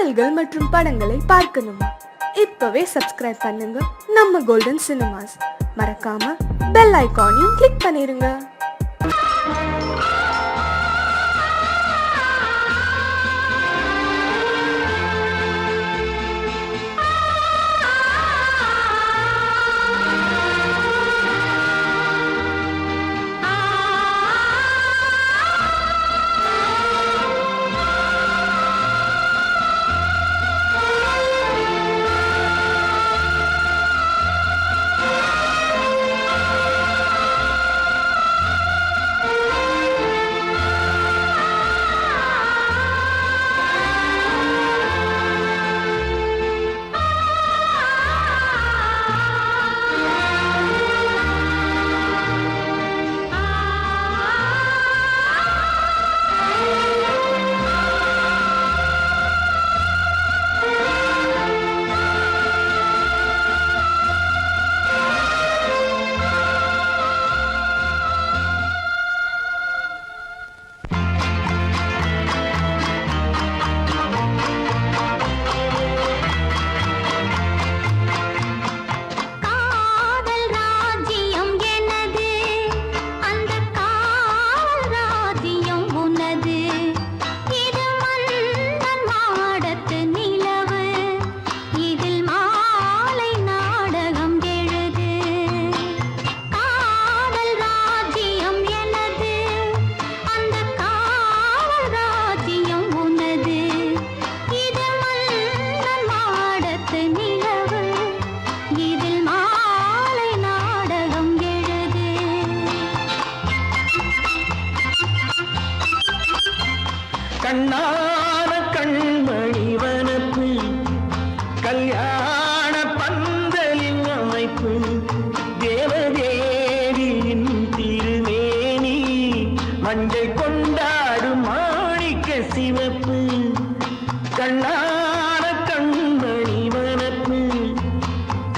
பாடல்கள் மற்றும் படங்களை பார்க்கணுமா? இப்பவே சப்ஸ்கிரைப் பண்ணுங்க நம்ம கோல்டன் சினிமாஸ். மறக்காம பெல் ஐகானையும் கிளிக் பண்ணிருங்க. கண்ணான கண்மணி வனப்பு கல்யாண பந்தலின் அமைப்பு தேவதேவியின் திருமேனி மஞ்சள் கொண்டாடும் மாணிக்க சிவப்பு. கண்ணான கண்மணி வனப்பு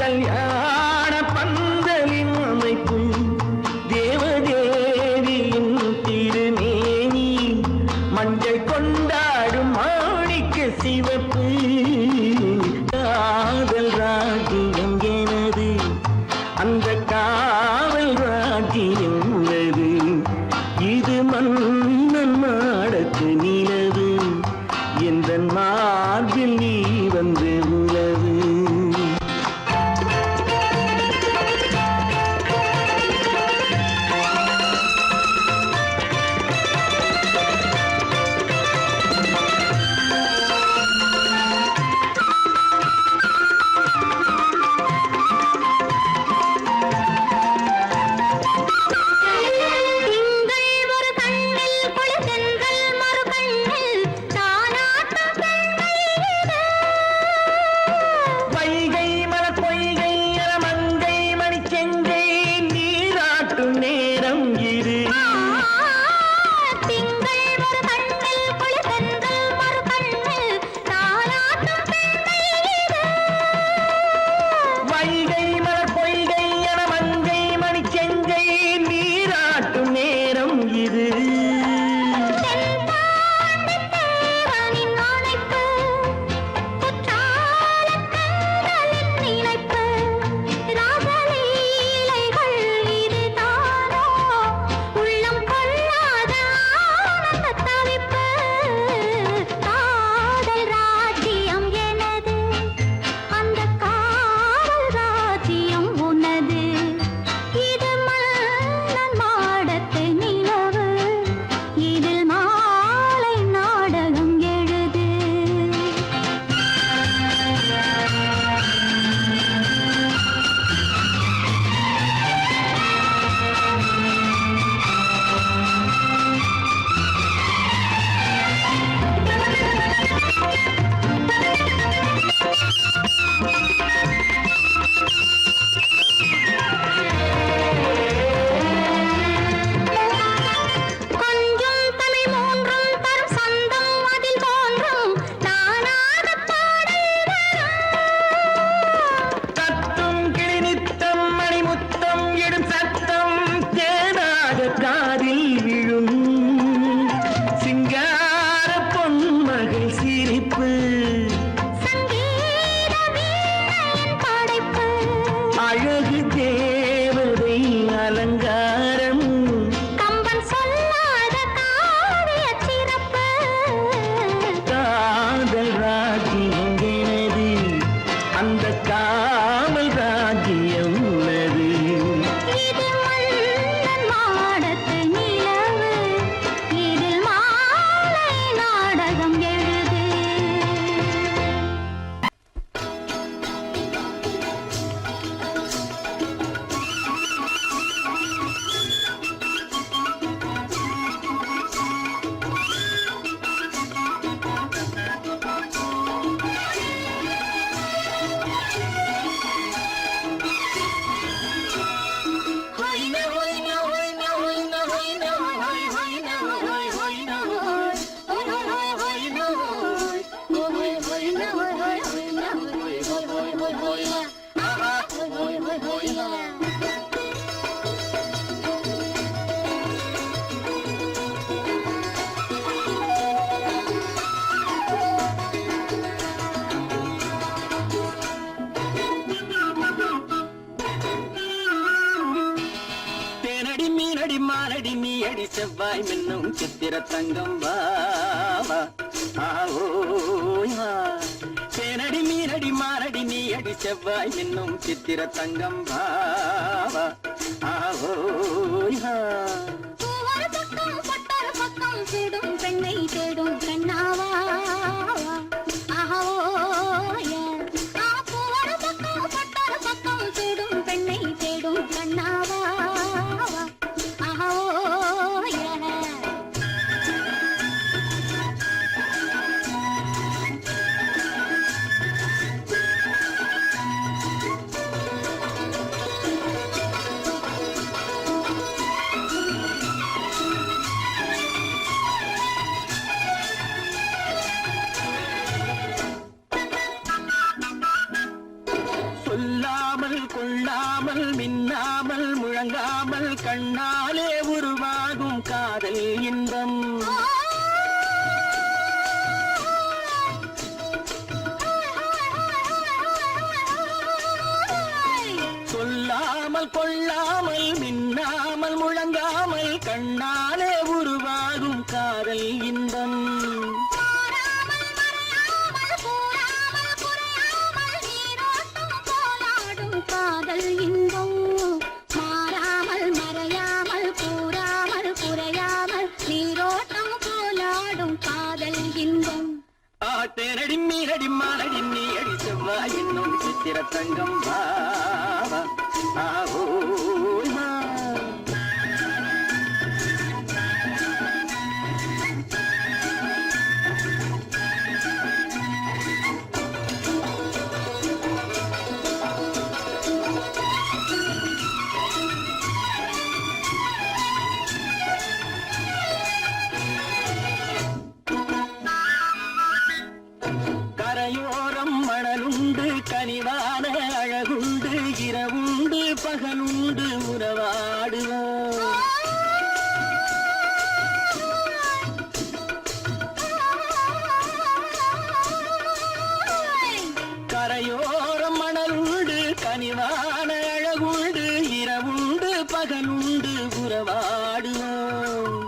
கல்யாண பந்தலின் அமைப்பு தேவதேவியின் திருமேனி மஞ்சள் கொண்டாடும் மாணிக்க சிவப்பு. காதல் ராஜ்யம் எனது, அந்த காவல் ராஜ்யம் உள்ளது. இது மன்னன் மாடத்து நிலவு, எந்த மார்பில் நீ வந்து உலவு. தேனடி மீனடி மானடி நீ அடி செவ்வாய் மின்னும் சித்திர தங்கம் வாவா ஆவோயா தேனடி மீனடி மானடி நீ அடி செவ்வாய் மின்னும் சித்திர தங்கம் வாவா ஆவோயா தேடும் பெண்ணை தேடும் கண்ணாவா பக்கம் தேடும் பெண்ணை தேடும் கண்ணாவா சொல்லாமல் கொள்ளாமல் மின்னாமல் முழங்காமல் கண்ணாலே உருவாகும் காதல் இன்பம் சொல்லாமல் கொள்ளாமல் மின்னாமல் முழங்காமல் கண்ணாலே உருவாகும் காதல் இன்பம் காதல் இன்பம் மாறாமல் மறையாமல் கூறாமல் குறையாமல் நீரோட்டம் போலாடும் காதல் இன்பம் தேனடி மீனடி மானடி நீ அடி செவ்வாய் என்னும் சித்திர தங்கம் வாவா ஆவோயா கரையோரம் மணலுண்டு கனிவான அழகுண்டு இரவுண்டு பகலுண்டு உறவாடுவோம் கரையோரம் மணலுண்டு கனிவான அழகுண்டு இரவுண்டு பகலுண்டு உறவாடுவோம்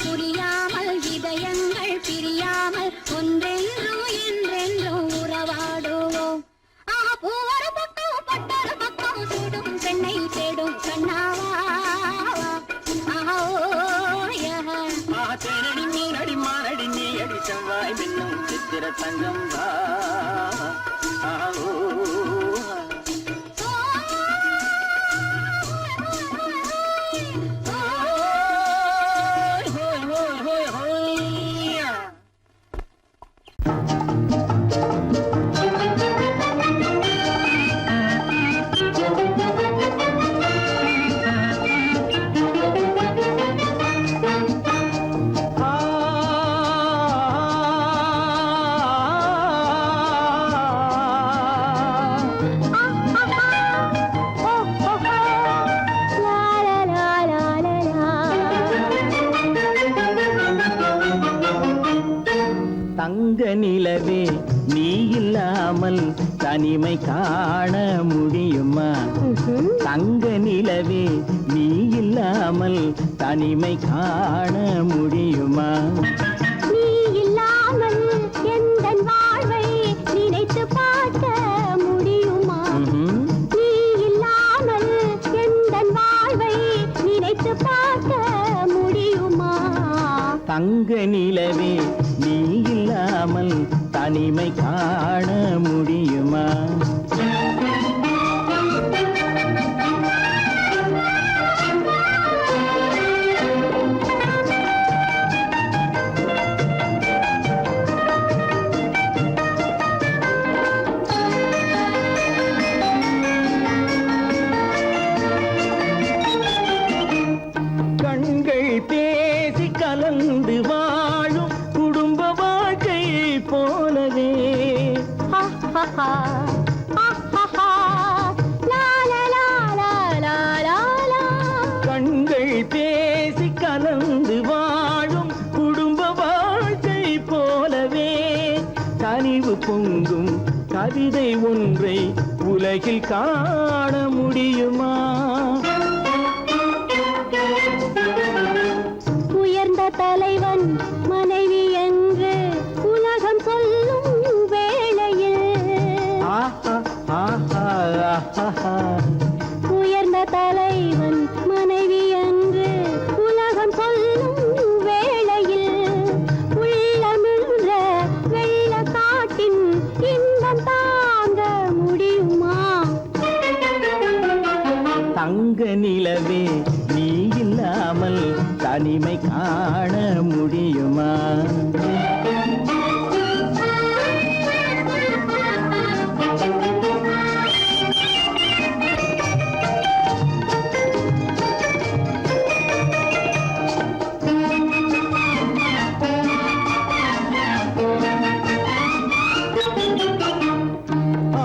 புரியாமல் இதயங்கள் பிரியாமல் ஒன்றென்றும் என்றென்றும் உறவாடுவோம் பூவர பக்கம் பட்டர பக்கம் சூடும் பெண்ணை தேடும் கண்ணாவா தேனடி மீனடி மானடி நீ அடி செவ்வாய் மின்னும் சித்திர தங்கம் வாவா தங்க நிலவே நீ இல்லாமல் தனிமை காண முடியுமா தங்க நிலவே நீ இல்லாமல் தனிமை காண முடியுமா நீ இல்லாமல் எந்தன் வாழ்வை நினைத்து பார்க்க முடியுமா நீ இல்லாமல் எந்தன் வாழ்வை நினைத்து பார்க்க முடியுமா தங்க நிலவே நீ இல்லாமல் தனிமை காண முடியுமா கலந்து வாழும் குடும்ப வாழ்க்கை போலவே கண்கள் பேசி கலந்து வாழும் குடும்ப வாழ்க்கை போலவே கனிவு பொங்கும் கவிதை ஒன்றை உலகில் காண முடியுமா? உயர்ந்த தலைவன் மனைவி என்று உலகம் சொல்லும் வேளையில் உயர்ந்த தலைவன் மனைவி என்று உலகம் சொல்லும் வேளையில் உள்ளமிழ்ந்த வெள்ள காட்டின் இன்பம் தாங்க முடியுமா? தங்க நிலவே நீ இல்லாமல் தனிமை காண முடியுமா?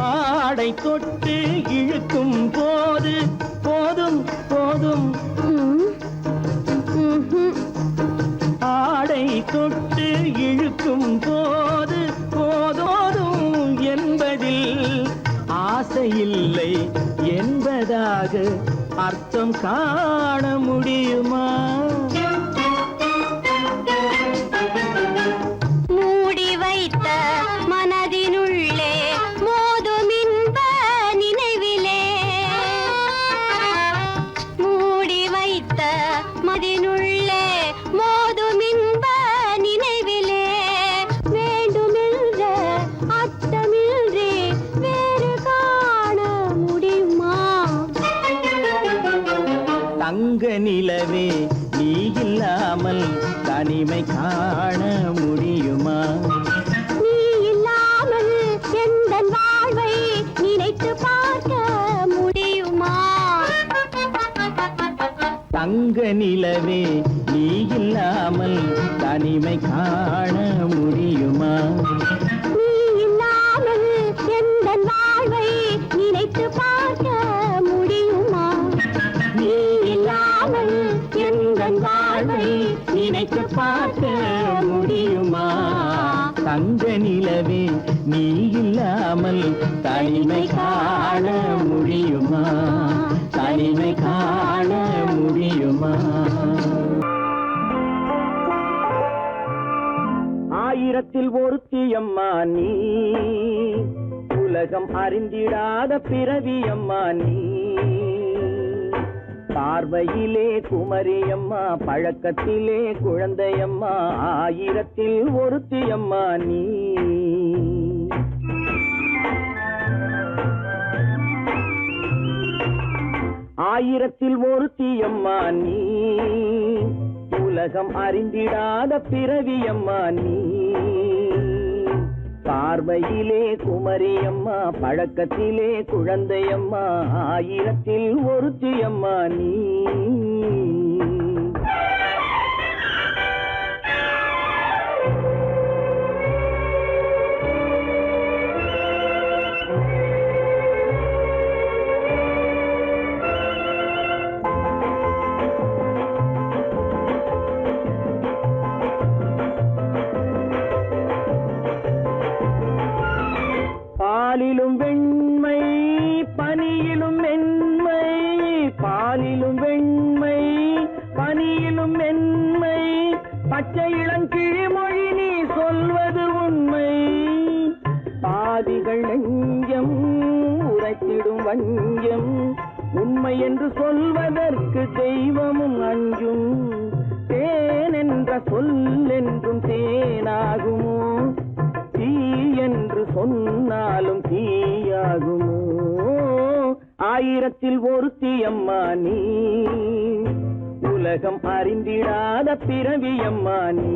ஆடை தொட்டு இழுக்கும் போது போதும் போதும் ஆடை தொட்டு இழுக்கும் போது போதோதும் என்பதில் ஆசையில்லை என்பதாக அர்த்தம் காண முடியுமா? மூடி வைத்த மனதினுள்ளே மோதும் இன்ப நினைவிலே மூடி வைத்த மதினுள்ளே மோதும் இன்ப நினைவிலே வேண்டுமென்ற அர்த்தமின்றி வேறு காண முடியுமா? தங்க நிலவே நீ இல்லாமல் தனிமை காண முடியுமா? நீ இல்லாமல் எந்தன் வாழ்வை நினைத்து பார்க்க முடியுமா? தங்க நிலவே நீ இல்லாமல் தனிமை காண முடியுமா? நீ இல்லாமல் எந்தன் வாழ்வை நினைத்து பார்க்க முடியுமா? நீ இல்லாமல் எந்தன் வாழ்வை நினைத்து பார்க்க முடியுமா? தங்க நிலவே நீ இல்லாமல் தனிமை காண முடியுமா? தனிமை காண முடியுமா? ஆயிரத்தில் ஒருத்தியம்மா நீ உலகம் அறிந்திடாத பிறவியம்மா நீ பார்வையிலே குமரியம்மா பழக்கத்திலே குழந்தையம்மா ஆயிரத்தில் ஒருத்தியம்மா நீ ஆயிரத்தில் ஒருத்தியம்மா நீ உலகம் அறிந்திடாத பிறவியம்மா நீ பார்வையிலே குமரியம்மா பழக்கத்திலே குழந்தையம்மா ஆயிரத்தில் ஒருத்தியம்மா நீ பாலிலும் வெண்மை பனியிலும் மென்மை பாலிலும் வெண்மை பனியிலும் மென்மை பச்சை இளங்கிழிமொழி நீ சொல்வது உண்மை பாதிகள் நெஞ்சம் உரைத்திடும் வஞ்சம் உண்மை என்று சொல்வதற்கு தெய்வமும் அஞ்சும் தேன் என்ற சொல் என்றும் தேனாகுமோ தீ என்று சொன்னாலும் தீயாகுமோ ஆயிரத்தில் ஒருத்தியம்மா நீ உலகம் அறிந்திடாத பிறவியம்மா நீ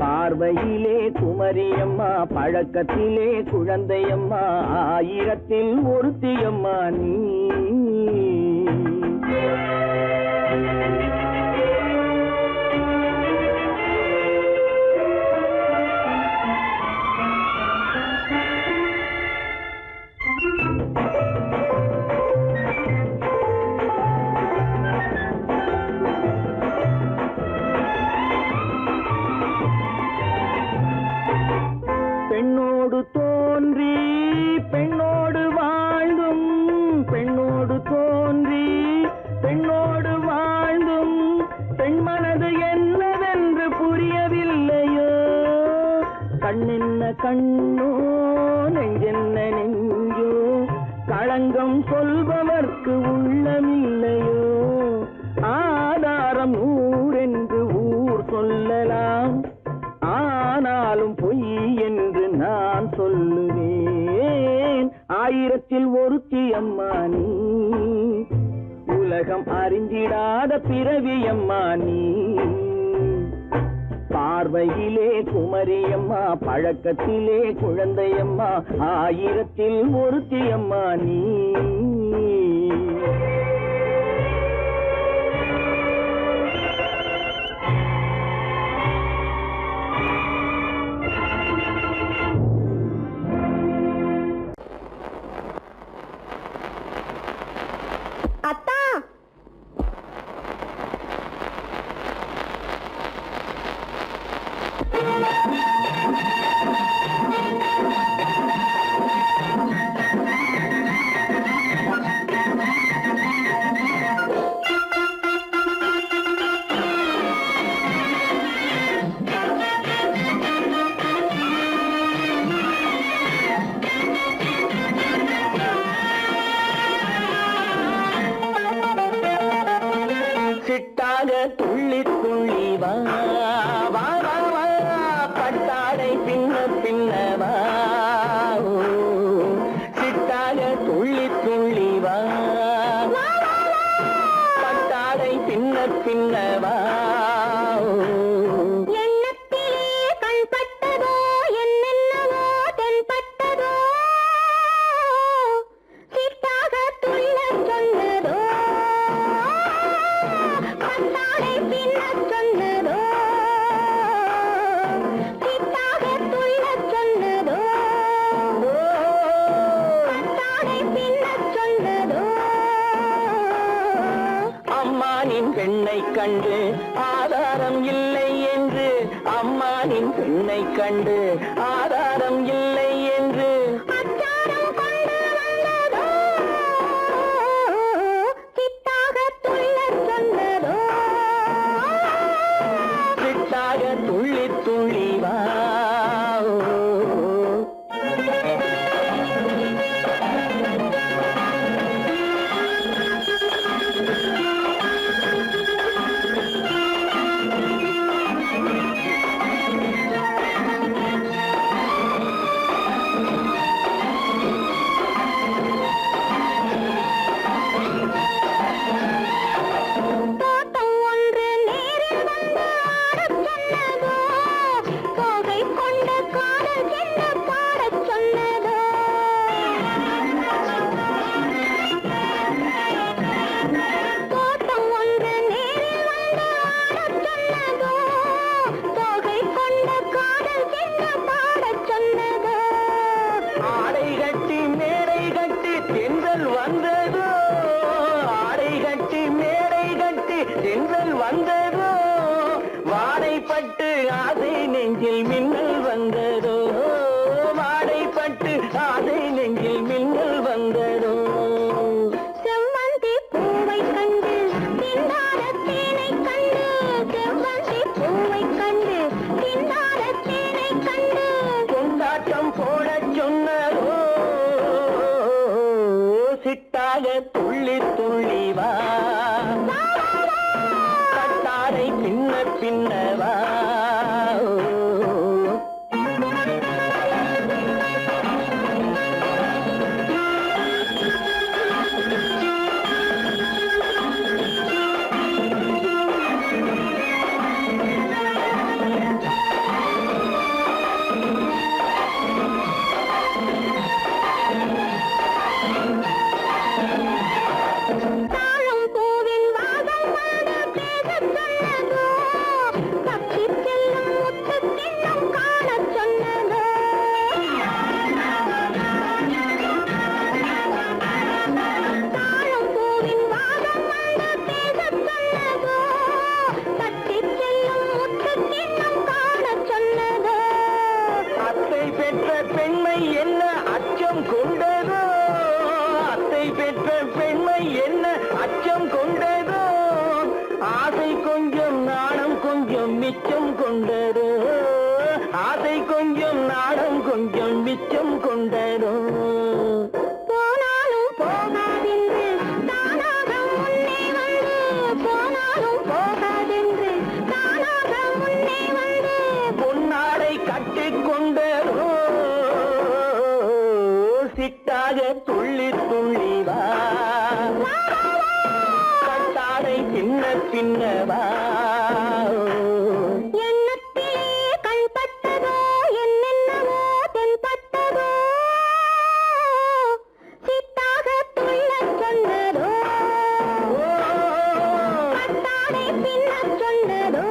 பார்வையிலே குமரியம்மா பழக்கத்திலே குழந்தையம்மா ஆயிரத்தில் ஒருத்தியம்மா நீ. கண்ணோ நெஞ்சென்ன நெஞ்சோ களங்கம் சொல்பவர்க்கு உள்ளமில்லையோ ஆதாரம் ஊரென்று ஊர் சொல்லலாம் ஆனாலும் பொய் என்று நான் சொல்லுவேன் ஆயிரத்தில் ஒருத்தி அம்மா நீ உலகம் அறிந்திடாத பிறவி அம்மா நீ பார்வையிலே குமரியம்மா பழக்கத்திலே குழந்தையம்மா ஆயிரத்தில் ஒருத்தி அம்மா நீ அத்தா சிட்டாக துள்ளி துள்ளி வா வா வா வா பட்டாடை பின்ன பின்னவா சிட்டாக துள்ளி துள்ளி வா பட்டாடை பின்ன பின்னவா எண்ணத்திலே கண்பட்டதோ என்னென்னவோ தென்பட்டதோ சிட்டாக துள்ளச் சொன்னதோ பட்டாடை பின்னச் சொன்னதோ சிட்டாக துள்ளச் சொன்னதோ பட்டாடை பின்னச் சொன்னதோ அம்மானின் பெண்ணை கண்டு ஆதாரம் இல்லை என்று அம்மானின் பெண்ணை கண்டு ஆதாரம் இல்லை என்று அச்சாரம் கொண்டு வந்ததோ சிட்டாக துள்ளச் சொன்னதோ சிட்டாக துள்ளி துள்ளி வா தோட்டம் ஒன்று நேரில் வந்து ஆடச் சொன்னதோ தோகை கொண்ட காதல் என்ன பாடச் சொன்னதோ தோட்டம் ஒன்று நேரில் வந்து ஆடச் சொன்னதோ தோகை கொண்ட காதல் என்ன பாடச் சொன்னதோ ஆடை கட்டி மேடை கட்டி தென்றல் வந்ததோ ஆடை கட்டி மேடை கட்டி தென்றல் வந்ததோ வாடைப்பட்டு ஆசை நெஞ்சில் மின்னல் வந்ததோ வாடைப்பட்டு ஆசை நெஞ்சில் மின்னல் வந்ததோ செவ்வந்தி பூவை கண்டு திண்டாட தேனை கண்டு செவ்வந்தி பூவை கண்டு திண்டாட தேனை கண்டு கொண்டாட்டம் போடச் சொன்னதோ சிட்டாக துள்ளி துள்ளி வா கட்டாரை பின்ன பின்னவா தாழம் பூவின் வாசம் வந்து பேசச் சொன்னதோ தப்பி பின்னவா எண்ணத்திலே கண்பட்டதோ என்னென்னவோ தென்பட்டதோ சித்தாக துள்ளச் சொன்னதோ பட்டாடை பின்னச் சொன்னதோ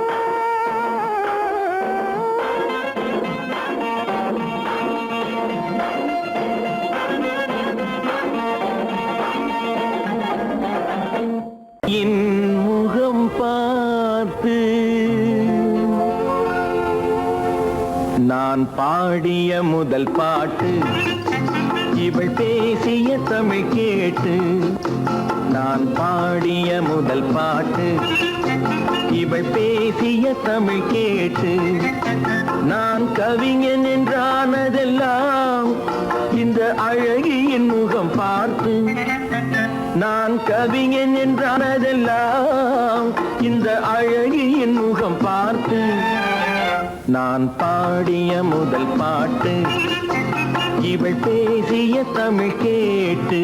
என் முகம் பார்த்து நான் பாடிய முதல் பாட்டு இவள் பேசிய தமிழ் கேட்டு நான் பாடிய முதல் பாட்டு இவள் பேசிய தமிழ் கேட்டு நான் கவிஞன் என்றானதெல்லாம் இந்த அழகியின் முகம் பார்த்து நான் கவிஞன் என்றானதெல்லாம் இந்த அழகியின் முகம் பார்த்து நான் பாடிய முதல் பாட்டு இவள் பேசிய தமிழ் கேட்டு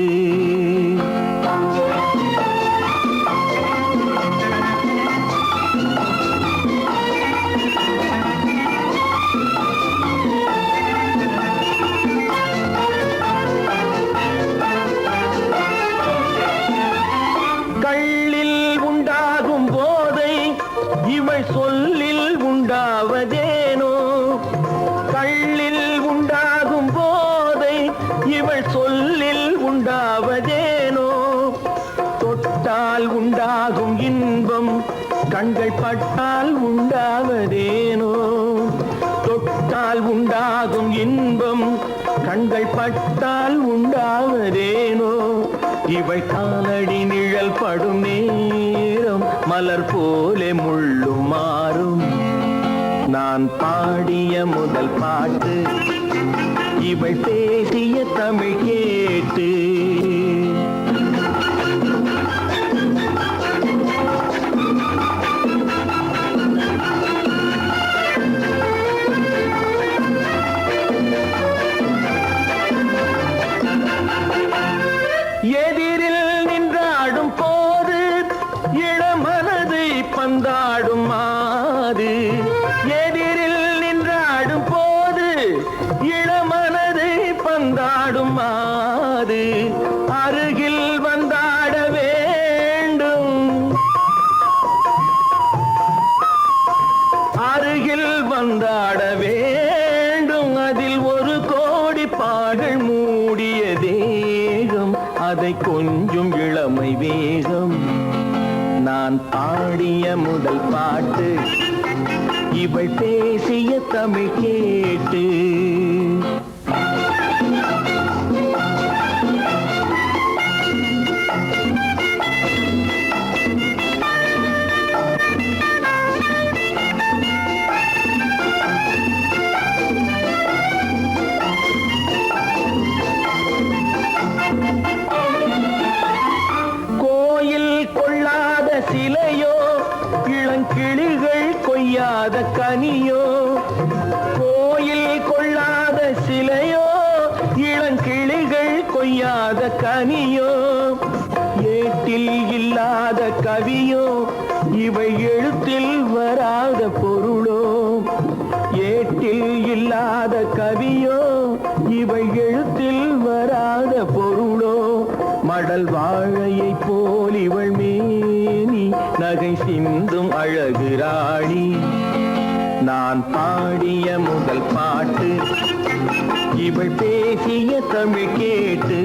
கள்ளில் உண்டாகும் போதை இவள் சொல்லில் உண்டாவதேனோ கள்ளில் உண்டாகும் போதை இவள் சொல்லில் உண்டாவதேனோ தொட்டால் உண்டாகும் இன்பம் கண்கள் பட்டால் உண்டாவதேனோ தொட்டால் உண்டாகும் இன்பம் கண்கள் பட்டால் உண்டாவதேனோ இவள் காலடி நிழல் படும் நேரம் மலர் போலே முள்ளும் மாறும் நான் பாடிய முதல் பாட்டு இவள் பேசிய தமிழ் கேட்டு எதிரில் நின்றாடும் போது இளமனதை பந்தாடும் மாது எதிரில் நின்றாடும் போது இளமனதை பந்தாடும் மாது அருகில் வந்தாட வேண்டும் அருகில் வந்தாட வேண்டும் அதில் ஒரு கோடி பாடல் மூடிய தேகம் அதை கொஞ்சம் இளமை வேகம் நான் பாடிய முதல் பாட்டு இவள் பேசிய தமிழ் கேட்டு சிலையோ இளங்கிளிகள் கொய்யாத கனியோ கோயில் கொள்ளாத சிலையோ இளங்கிளிகள் கொய்யாத கனியோ ஏட்டில் இல்லாத கவியோ இவை எழுத்தில் வராத பொருளோ ஏட்டில் இல்லாத கவியோ இவை எழுத்தில் வராத பொருளோ மடல் வாழையை போல் இவள் மேனி நகை சிந்தும் அழகு ராணி நான் பாடிய முதல் பாட்டு இவள் பேசிய தமிழ் கேட்டு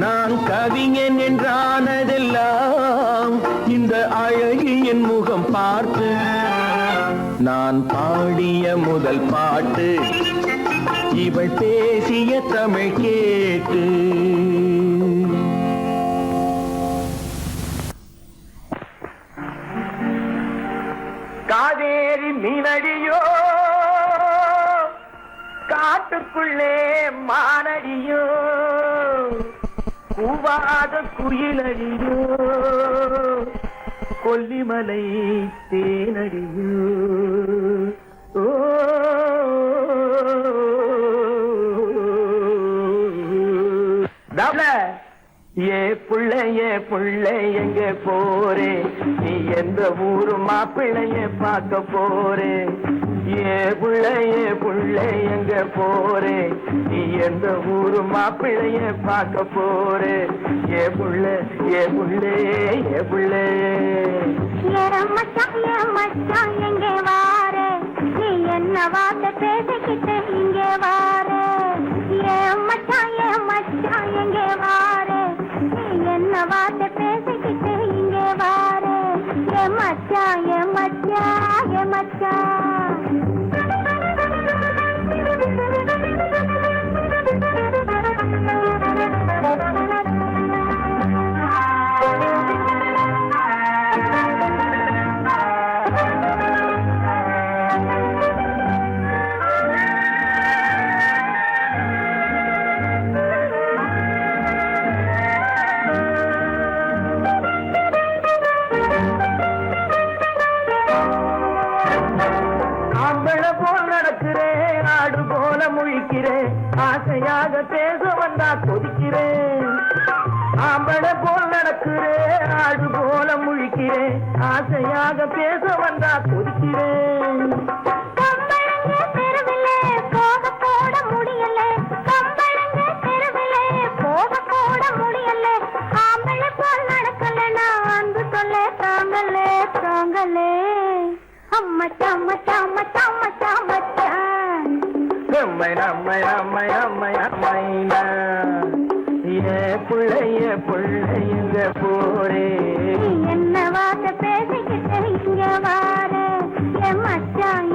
நான் கவிஞன் என்றானதெல்லாம் இந்த அழகியின் முகம் பார்த்து நான் பாடிய முதல் பாட்டு இவள் பேசிய தமிழ் கேட்டு காவேரி மீனடியோ காட்டுக்குள்ளே மானடியோ கூவாத குயிலடியோ கொல்லிமலை தேனடியோ ஓ ஏ புள்ளை எங்க போறே நீ எந்த ஊரு மாப்பிள்ளைய பார்க்க போறே ஏ புள்ளை எங்க போறே நீ எந்த ஊரு மாப்பிள்ளைய பார்க்க போறே ஏ புள்ளை மச்சான் எங்கே வாரே நீ என்ன வார்த்தை பேசிக்கிட்டு இங்கே வாரே மச்சான் எங்கே வாரே நீ என்ன வார்த்தை பேசிக்கிட்டு இங்கே வாரே ஆசையாக பேச வந்தா கொதிக்கிறேன் ஆம்பளை போல் நடக்கிறேன் ஆடு போல முழிக்கிறேன் ஆசையாக பேச வந்தா கொதிக்கிறேன் புள்ளைங்க போரே என்ன வார்த்தை பேசிக்கிட்டு இங்க வாரே மச்சான்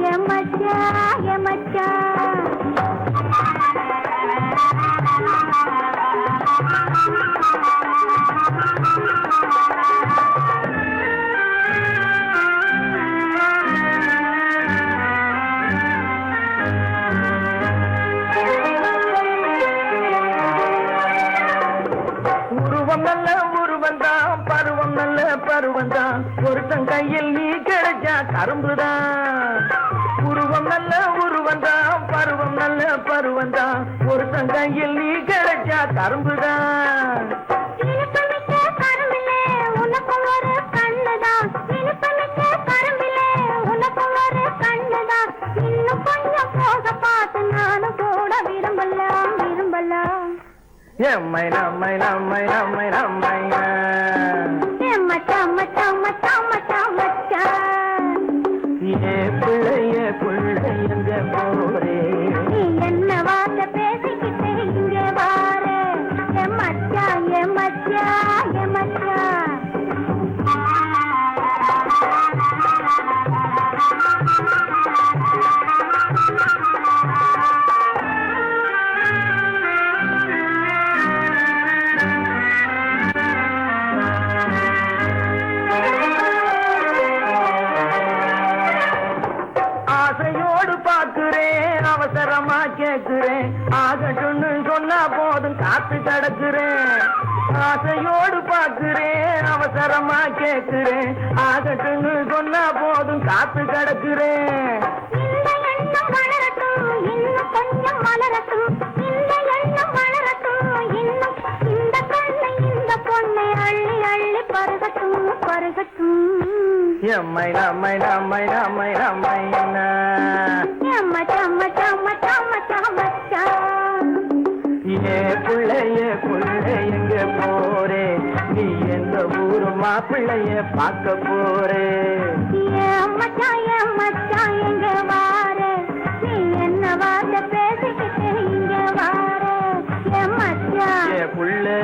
பருவந்தான் ஒருத்தன் கையில் நீ கிடைச்சா கரும்புதான் உருவம் நல்ல உருவந்தான் பருவம் நல்ல பருவந்தான் ஒருத்தன் கையில் நீ கிடைச்சா கரும்புதான் எம்மை நம்மை ஏ புள்ளைங்க போரே என்ன வார்த்தை பேசிக்கிட்டு இங்க வாரே மச்சான் அவசரமா கேட்கிறேன் ஆகட்டும்னு சொன்னா போதும் காத்து கிடக்குறேன் ஆசையோடு பாக்குறேன் அவசரமா கேட்கிறேன் ஆகட்டும்னு சொன்னா போதும் காத்து கிடக்குறேன் எம்மை ஏ புள்ளைங்க போரே நீ எந்த ஊரு மாப்பிள்ளைய பார்க்க போறே மச்சான் எங்க வாரே நீ என்ன வார்த்தை பேசிக்கிட்டு இங்க வாரே மச்சான் ஏ புள்ளை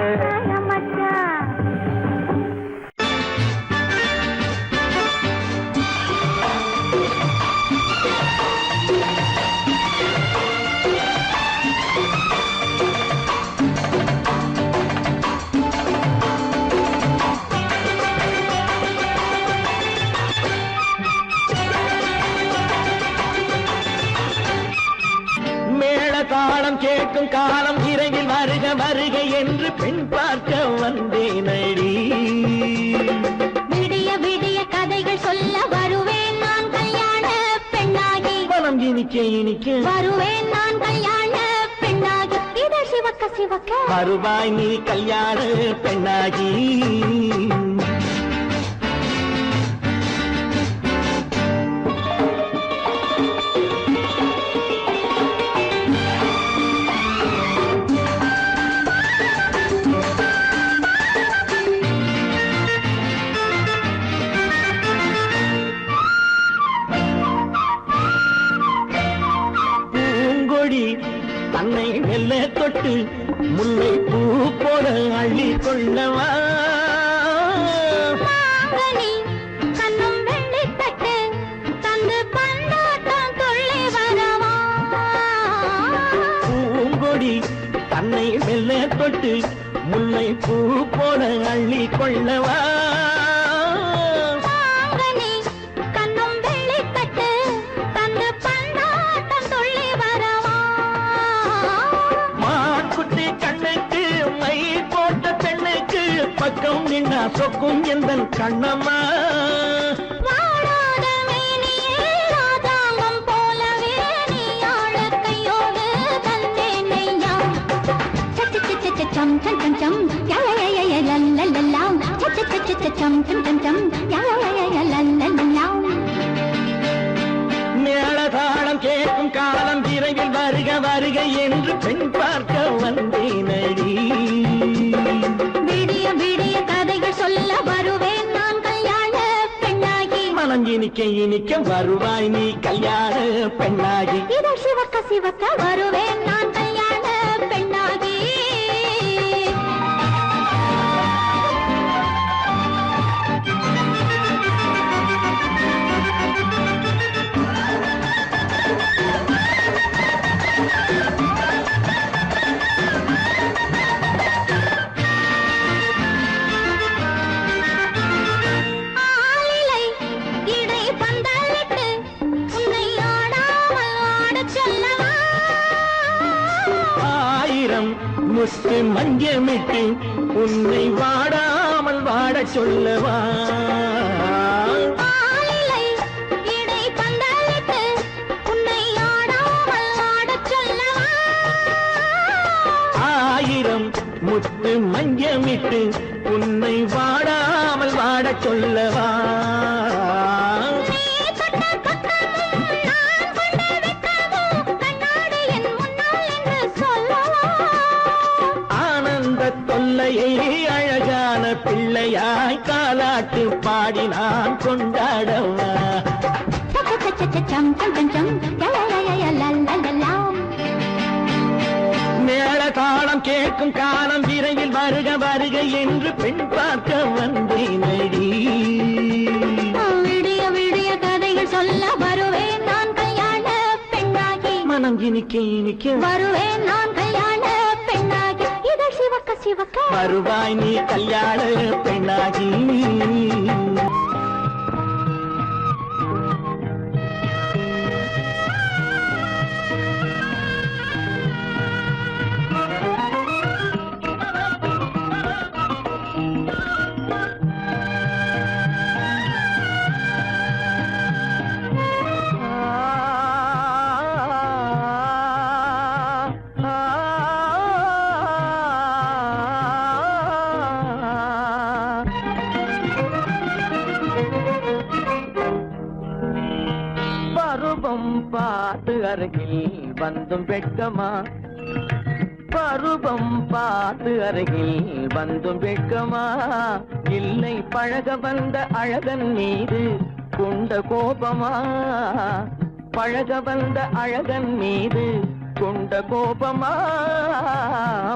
தாளம் கேட்கும் காலம் இறையில் வருக வருக என்று பெண் பார்க்க வந்தேனடி விடிய விடிய கதைகள் சொல்ல வருவேன் நான் கல்யாண பெண்ணாகி மனம் இனிக்க வருவேன் நான் கல்யாண பெண்ணாகி இதழ் சிவக்க சிவக்க வருவாய் நீ கல்யாண பெண்ணாகி தன்னை மெல்ல தொட்டு முல்லை பூ போல அள்ளி கொள்ளவா கண்ணும் வெள்ளி தட்டு தந்து பந்தாட்டம் துள்ளி வரவா பூங்கொடி தன்னை மெல்ல தொட்டு முல்லை பூ போல அள்ளி கொள்ளவா பக்கம் நின்னா சொக்கும் எந்தன் கண்ணம்மா வாழாத மேனியே ராதாங்கம் போலவே நீ ஆழ கையோடு தந்தேனையா சச்ச சச்ச சம் சம் சம் சம் யா யா யா யா லல்லல்லா சச்ச சச்ச சம் சம் சம் சம் யா யா யா யா லல்லல்லா மேளதாளம் கேட்கும் காலம் விரைவில் வருக வருக என்று பெண் பார்க்க வந்தேனடி விடிய விடிய கதைகள் சொல்ல வருவேன் நான் கல்யாண பெண்ணாகி மனம் இனிக்க இனிக்க வருவாய் நீ கல்யாண பெண்ணாகி இதழ் சிவக்க சிவக்க வருவேன் நான் கல்யாண பெண்ணாகி முத்து மஞ்சமிட்டு உன்னை வாடாமல் வாடச் சொல்லவா ஆயிரம் முத்து மஞ்சமிட்டு உன்னை வாடாமல் வாடச் சொல்லவா தொல்லையை அழகான பிள்ளையாய் காலாட்டு பாடி நான் கொண்டாடவா மேள தாளம் கேட்கும் காலம் விரைவில் வருக வருக என்று பெண் பார்க்க வந்தேனடி விடிய விடிய கதைகள் சொல்ல வருவேன் நான் கல்யாண பெண்ணாகி மனம் இனிக்க இனிக்க வருவேன் நான் கல்யாண பெண்ணாகி இதழ் சிவக்க சிவக்க வருவாய் நீ கல்யாண பெண்ணாகி பார்த்து அருகில் வந்தும் வெட்கமா பருவம் பார்த்து அருகில் வந்தும் வெட்கமா இல்லை பழக வந்த அழகன் மீது கொண்ட கோபமா பழக வந்த அழகன் மீது கொண்ட கோபமா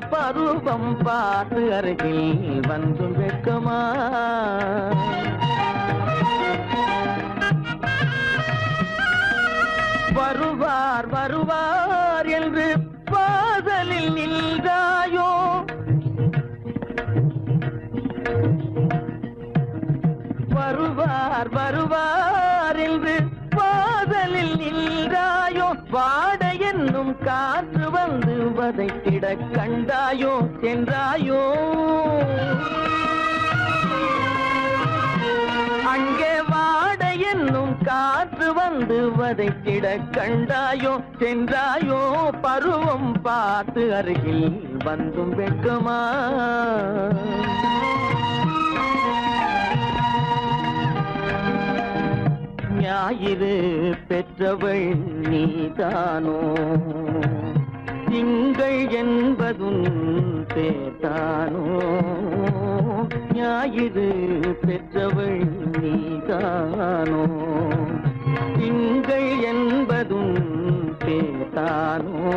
பருவம் பார்த்து அருகில் வந்தும் வெட்கமா வருவார் வருவார் என்று வாசலில் நின்றாயோ வருவார் வருவார் என்று வாசலில் நின்றாயோ வாட என்னும் காற்று வந்து வதைத்திட கண்டாயோ சென்றாயோ அங்கே வாட என்னும் காற்று வந்து வதைத்திட கண்டாயோ சென்றாயோ பருவம் பார்த்து அருகில் வந்தும் வெட்கமா? ஞாயிறு பெற்றவள் நீதானோ, திங்கள் என்பதும் பேத்தானோ? ஞாயிறு பெற்றவள் நீதானோ, திங்கள் என்பதும் பேத்தானோ?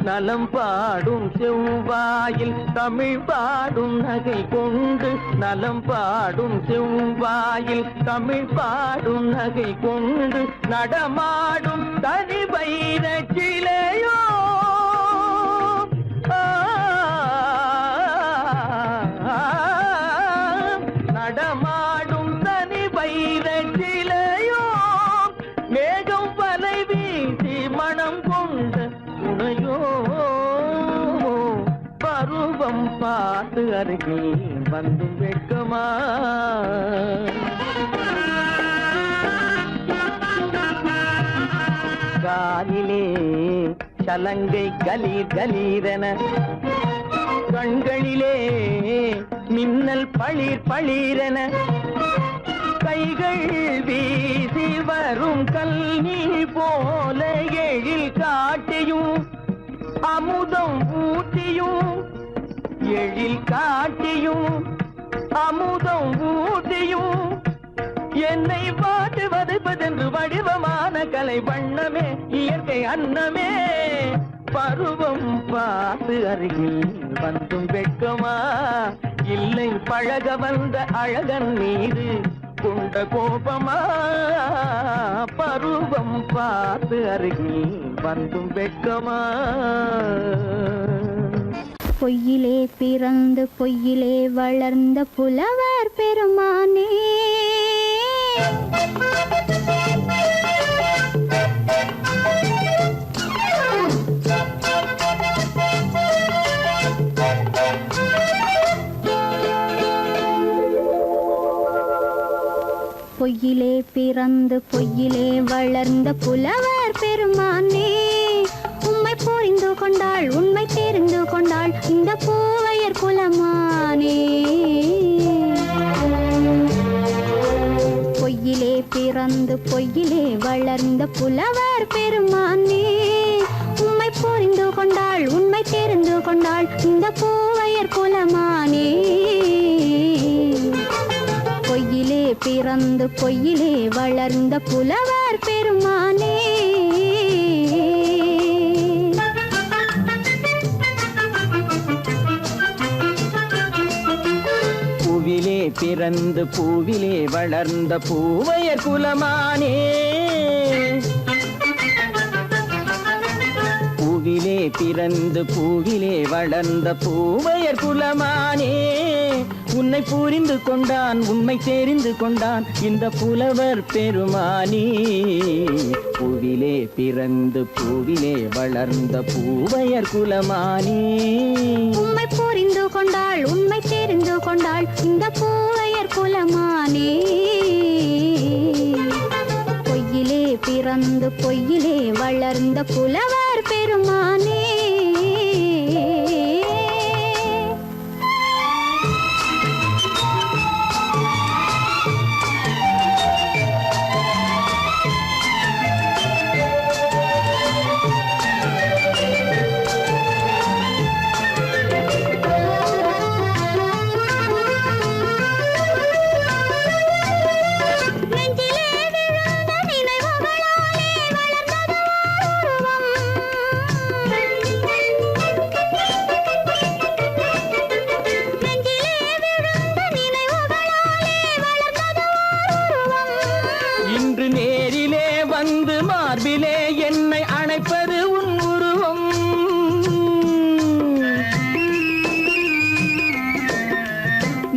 நலம் பாடும் செவ்வாயில் தமிழ் பாடும் நகை கொண்டு, நலம் பாடும் செவ்வாயில் தமிழ் பாடும் நகை கொண்டு நடமாடும் தனி வைர சிலையோ? நடமாடும் தனி வைர சிலையோ? மேகம் வலை வீசி மனம் கொண்ட துணையோ? பருவம் பார்த்து அருகில் வந்து வெட்கமா? காலிலே சலங்கை கலீர் கலீரென, கண்களிலே மின்னல் பளிர் பளிரென, கைகள் வீசி வரும் கல்நீர் போல எழில் காட்டியும் அமுதம் ஊட்டியும், எழில் காட்டியும் அமுதம் ஊட்டியும் என்னை பாட்டு வதைப்பதென்று வடிவமான கலை வண்ணமே, இயற்கை அன்னமே. பருவம் பார்த்து அருகில் வந்தும் வெட்கமா? இல்லை பழக வந்த அழகன் மீது கொண்ட கோபமா? பருவம் பார்த்து அருகில் வந்தும் வெட்கமா? பொய்யிலே பிறந்து பொய்யிலே வளர்ந்த புலவர் பெருமானே, பொய்யிலே பிறந்து பொய்யிலே வளர்ந்த புலவர் பெருமானே, உம்மை புரிந்து கொண்டாள் உண்மை தெரிந்து கொண்டாள் இந்த பூவையர் குலமானே. பொய்யிலே பிறந்து பொய்யிலே வளர்ந்த புலவர் பெருமானே, உம்மை புரிந்து கொண்டாள் உண்மை தெரிந்து கொண்டாள் இந்த பூவையர் குலமானே. பொய்யிலே பிறந்து பொய்யிலே வளர்ந்த புலவர் பெருமானே. பூவிலே பிறந்து பூவிலே வளர்ந்த பூவையர் குலமானே, பூவிலே பிறந்து பூவிலே வளர்ந்த பூவையர் குலமானே. உன்னை புரிந்து கொண்டான் உண்மை தெரிந்து கொண்டான் இந்த புலவர் பெருமானே. பூவிலே பிறந்து பூவிலே வளர்ந்த பூவையர் குலமானே. உண்மை புரிந்து கொண்டாள் உண்மை தெரிந்து கொண்டாள் இந்த பூவையர் குலமானே. பொய்யிலே பிறந்து பொய்யிலே வளர்ந்த புலவர் பெருமானே. மார்பிலே என்னை அணைப்பது உன் உருவம்.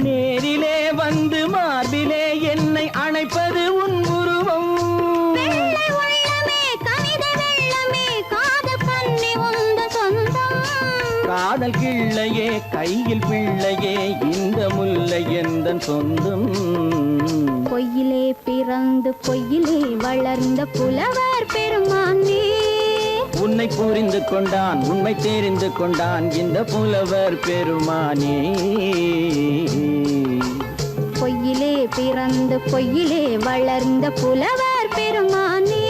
நேரிலே வந்து மார்பிலே என்னை அணைப்பது உன் உருவம். காதல் கிள்ளையே கையில் பிள்ளையே இந்த முல்லை எந்தன் சொந்தம். பொய்யிலே பிறந்து பொய்யிலே வளர்ந்த புலவர் பெருமானே. உன்னை புரிந்து கொண்டான் உண்மை தெரிந்து கொண்டான் இந்த புலவர் பெருமானே. பொய்யிலே பிறந்து பொய்யிலே வளர்ந்த புலவர் பெருமானே.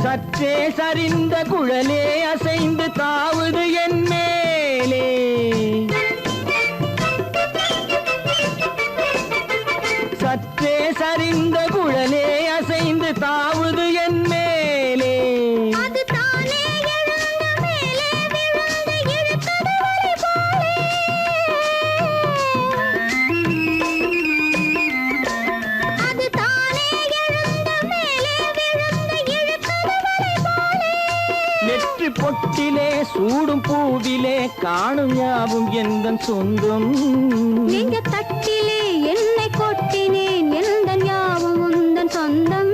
சற்றே சரிந்த குழலே அசைந்து தாவுது என் மேலே. சற்றே சரிந்த குழலே அசைந்து தாவுது என் மேலே. அது தானே எழுந்த மேலே விழுந்து இழுத்தது வழி போலே. அது தானே எழுந்த மேலே விழுந்து இழுத்தது வழி போலே. நெற்றி பொட்டிலே சூடும் பூவிலே காணும் யாவும் எந்தன் சொந்தம். நெஞ்ச தட்டிலே என்னை கொட்டினேன் எந்தன் யாவும் உந்தன் சொந்தம்.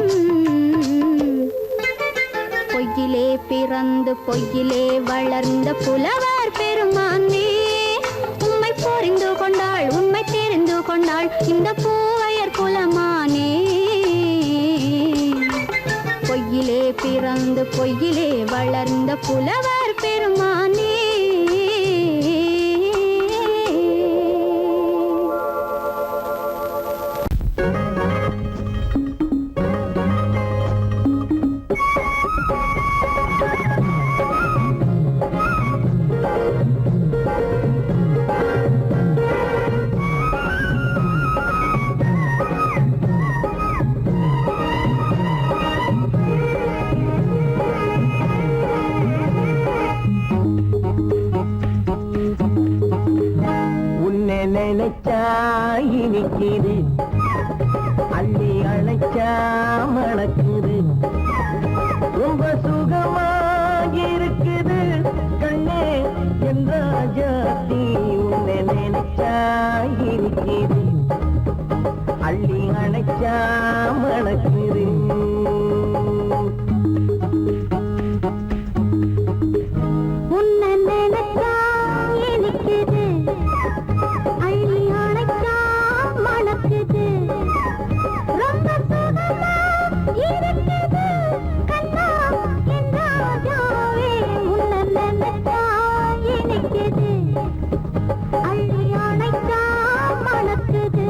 பொய்யிலே பிறந்து பொய்யிலே வளர்ந்த புலவர் பெருமானே. உம்மை புரிந்து கொண்டாள் உண்மை தெரிந்து கொண்டாள் இந்த பூவையர் குலமானே. பொய்யிலே பிறந்து பொய்யிலே வளர்ந்த புலவர் பெருமானே. நினைச்சா இனிக்குது அள்ளி அழைச்சா மணக்குது ரொம்ப சுகமாயிருக்குது கண்ணே என் ராஜாத்தி. உன்னை நினைச்சா இனிக்குது அள்ளி அழைச்சா மணக்குது. உன்னை நினைச்சா இனிக்குது அள்ளி அணைச்சா மணக்குது ரொம்ப சுகமா இருக்குது கண்ணா என் ராஜாவே. உன்னை நினைச்சா இனிக்குது அள்ளி அணைச்சா மணக்குது.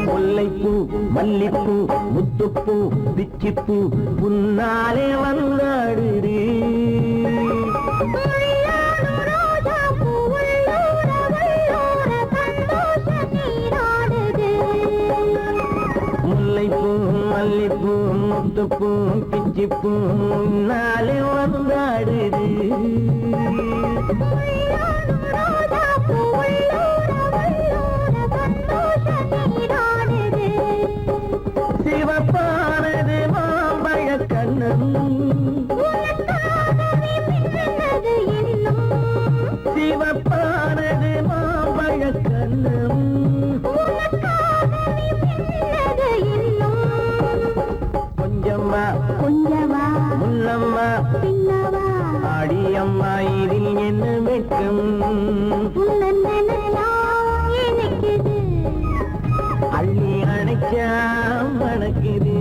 முல்லைப்பூ மல்லிப்பூ முத்துப்பூ பிச்சிப்பூ உன்னாலே வந்தாடுது. முல்லைப்பூ மல்லிப்பூ முத்துப்பூ பிச்சிப்பூ உன்னாலே வந்தாடுது. சிவப்பானது மாம்பழ கண்ணம் சிவப்பானது மாம்பழ கண்ணம் கொஞ்சம்மா கொஞ்சவா முன்னம்மா பின்னவா ஆடியம்மா இதில் என்ன வெட்கம். உன்னை நினைச்சா இனிக்குது அள்ளி அணைச்சா மணக்குது.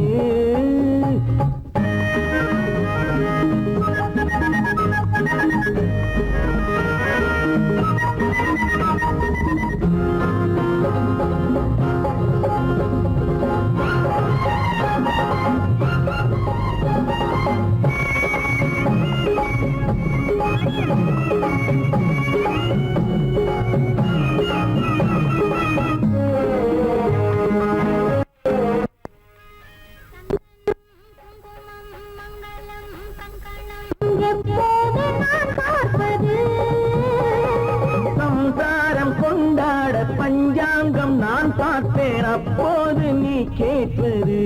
பஞ்சாங்கம் நான் பார்ப்பேன் அப்போது நீ கேட்பது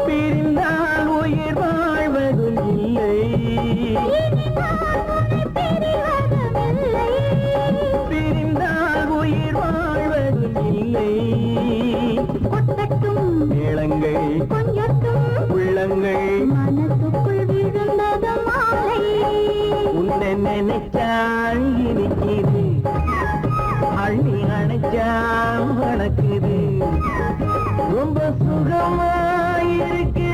பிரிந்தால் உயிர் வாழ்வதும் இல்லை பிரிந்தால் உயிர் வாழ்வதும் இல்லை மேளங்கள் உள்ளங்கள் மனசுக்குள் விழுந்தது மாலை உன்னை நினைச்சால் இனிக்குது அள்ளி அணைச்சால் வணக்குது ரொம்ப சுகமாயிருக்கு